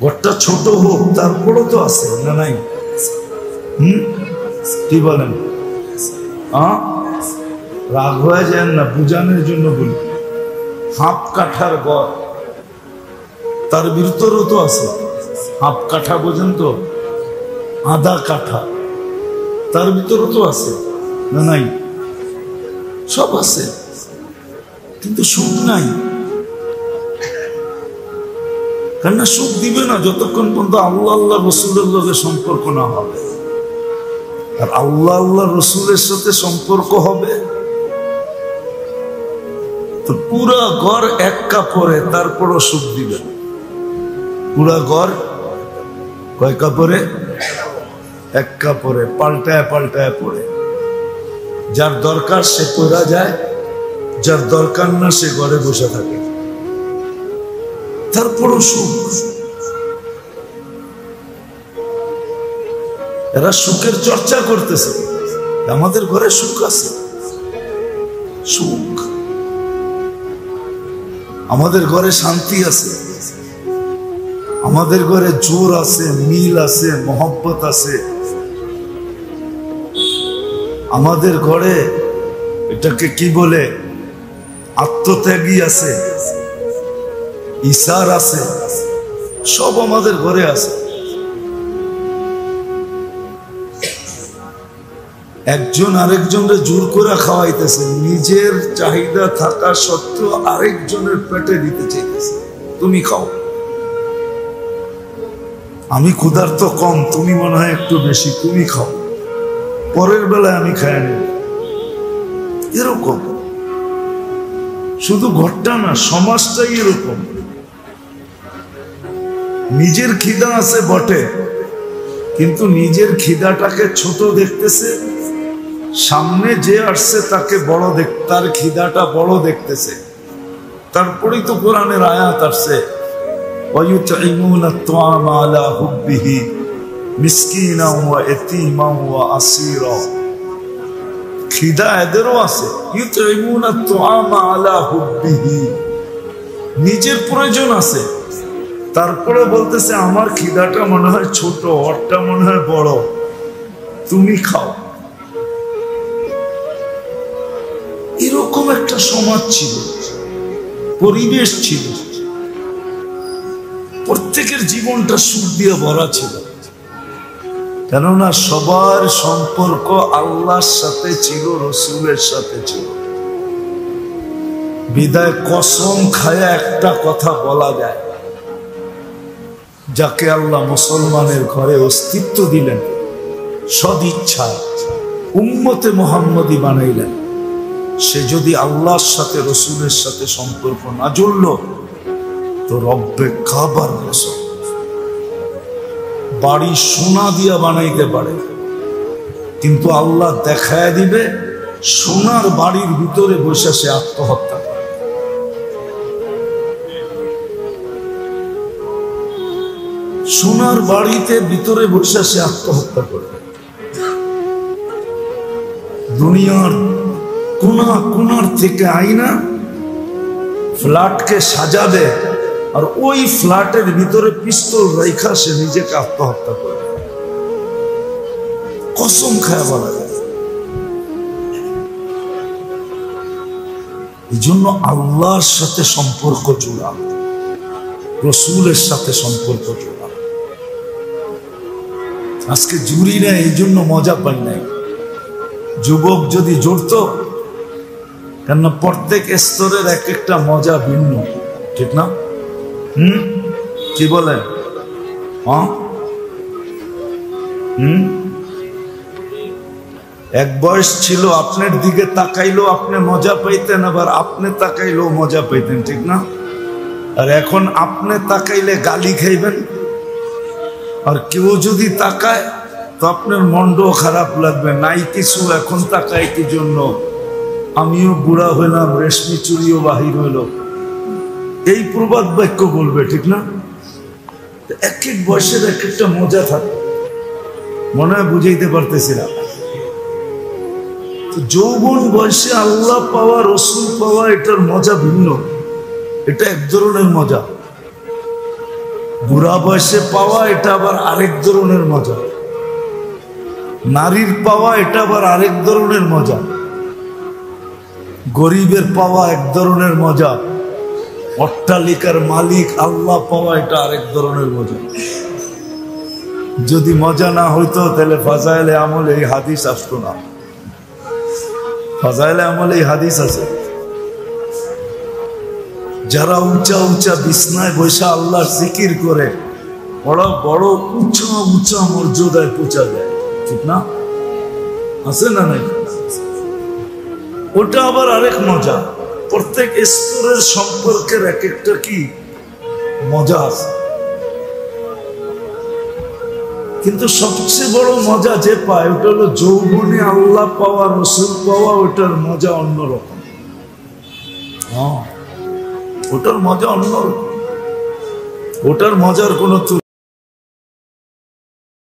ঘরটা ছোট হোক তারপরও তো আছে না নাই? কি বলেন? রাগ হয়ে যায় না, বুঝানোর জন্য বলি। হাফ কাঠার ঘর, তার ভিতরেও তো আছে। হাফ কাঠা বোঝেন তো? আধা কাঠা, তার ভিতরেও তো আছে না নাই? সব আছে, কিন্তু সুখ নাই। কেননা সুখ দিবে না যতক্ষণ পর্যন্ত আল্লাহ আল্লাহ রসুলের লগে সম্পর্ক না হবে। আর আল্লাহ আল্লাহ রসুলের সাথে সম্পর্ক হবে তো পুরা ঘর এক কাপড়ে, তারপরও সুখ দিবে। পুরা ঘর কয় কাপড়ে? এক কাপড়ে, পাল্টায় পাল্টায় পড়ে। যার দরকার সে পড়া যায়, যার দরকার না সে ঘরে বসে থাকে, তারপরও সুখ। এরা সুখের চর্চা করতেছে, আমাদের ঘরে সুখ আছে। সুখ, আমাদের ঘরে শান্তি আছে, আমাদের ঘরে জোর আছে, মিল আছে, মহব্বত আছে। আমাদের ঘরে এটাকে কি বলে, আত্মত্যাগী আছে, ইসার আছে, সব আমাদের ঘরে আছে। একজন আরেকজনের জোর করে খাওয়াইতেছে, নিজের চাহিদা থাকা সত্ত্বেও আরেকজনের পেটে দিতে চাইতেছে, তুমি খাও। আমি ক্ষুধার্ত কম, তুমি মনে হয় একটু বেশি, তুমি খাও, পরের বেলায় আমি খাই নেব। এরকম শুধু ঘরটা না, সমাজটাই এরকম। নিজের খিদা আছে বটে, কিন্তু নিজের খিদাটাকে ছোট দেখতেছে, সামনে যে আসছে তাকে বড় তার খিদাটা বড় দেখতেছে। তারপরেই তো কোরআনের আয়াত আসছে, ওয়ায়ুতঈমুনা আত-তাআমা আলা হুব্বিহি মিসকিনা ওয়া ইয়াতীমা ওয়া আসীরা। খিদা এদেরও আছে, ইউতঈমুনা আত-তাআমা আলা হুব্বিহি, নিজের প্রয়োজন আছে, তারপরে বলতেছে আমার খিদাটা মনে হয় ছোট, ওরটা মনে হয় বড়, তুমি খাও। এরকম একটা সমাজ ছিল, পরিবেশ ছিল, প্রত্যেকের জীবনটা সুখ দিয়ে ভরা ছিল। কেননা সবার সম্পর্ক আল্লাহর সাথে ছিল, রসুলের সাথে ছিল। বিদায় কসম খায় একটা কথা বলা যায়, যাকে আল্লাহ মুসলমানের ঘরে অস্তিত্ব দিলেন, সদিচ্ছায় উম্মতে মুহাম্মদী বানাইলেন, সে যদি আল্লাহর সাথে রসুলের সাথে সম্পর্ক না জুড়ল তো রব্বে কাবার কসম, বাড়ি সোনা দিয়া বানাইতে পারে, কিন্তু আল্লাহ দেখায় দিবে সোনার বাড়ির ভিতরে বসে সে আত্মহত্যা করে। সোনার বাড়িতে ভিতরে বসে সে আত্মহত্যা করে। দুনিয়ার কোনা কোনার থেকে আইনা ফ্ল্যাটকে সাজাবে, আর ওই ফ্ল্যাটের ভিতরে পিস্তল রেখা সে নিজেকে আত্মহত্যা করে। কসম খায় বলা যায়। এই জন্য আল্লাহর সাথে সম্পর্ক জোড়া, রসুলের সাথে সম্পর্ক জোড়া। আজকে জুড়ি না, এই জন্য মজা পাই নাই। যুবক যদি জড়ত, কেননা প্রত্যেক স্তরের এক একটা মজা ভিন্ন, ঠিক না? কি বলেন? এক বয়স ছিল আপনার দিকে তাকাইলেও আপনি মজা পাইতেন, আবার আপনি তাকাইলেও মজা পাইতেন, ঠিক না? আর এখন আপনি তাকাইলে গালি খাইবেন, আর কেউ যদি তাকায় তো আপনার মনটাও খারাপ লাগবে। নাই কিছু, এখন তাকায় কি জন্য, আমিও বুড়া হইলাম, রেশমি চুরিও বাহির হইল, এই প্রবাদ বাক্য বলবে, ঠিক না? এক এক বয়সের এক একটা মজা থাকে, মনে হয় বুঝাইতে পারতেছিলাম। যৌবন বয়সে আল্লাহ পাওয়া, রসুল পাওয়া, এটার মজা ভিন্ন, এটা এক ধরনের মজা। বুড়া বয়সে পাওয়া এটা আবার আরেক ধরনের মজা, নারীর পাওয়া এটা আবার আরেক ধরনের মজা, গরিবের পাওয়া এক ধরনের মজা, অট্টালিকার মালিক আল্লাহ পাওয়া এটা আরেক ধরনের মজা। যদি মজা না হইতো তাহলে ফাজাইলে আমল এই হাদিস আসতো না। ফাজাইলে আমল এই হাদিস আছে, যারা উঁচা উঁচা বিছনায় বসে আল্লাহর জিকির করে ওরা বড় উঁচা উঁচা মর্যাদায় পৌঁছা যায়, ঠিক না? আছে না নাই? ওটা আবার আরেক মজা। প্রত্যেক স্তরের সম্পর্কের এক একটা কি মজা আছে, কিন্তু সবচেয়ে বড় মজা যে পায় ওটা হলো যৌবনে আল্লাহ পাওয়া, রসুল পাওয়া। ওটার মজা অন্যরকম। ওটার মজা অন্যরকম, ওটার মজার কোনো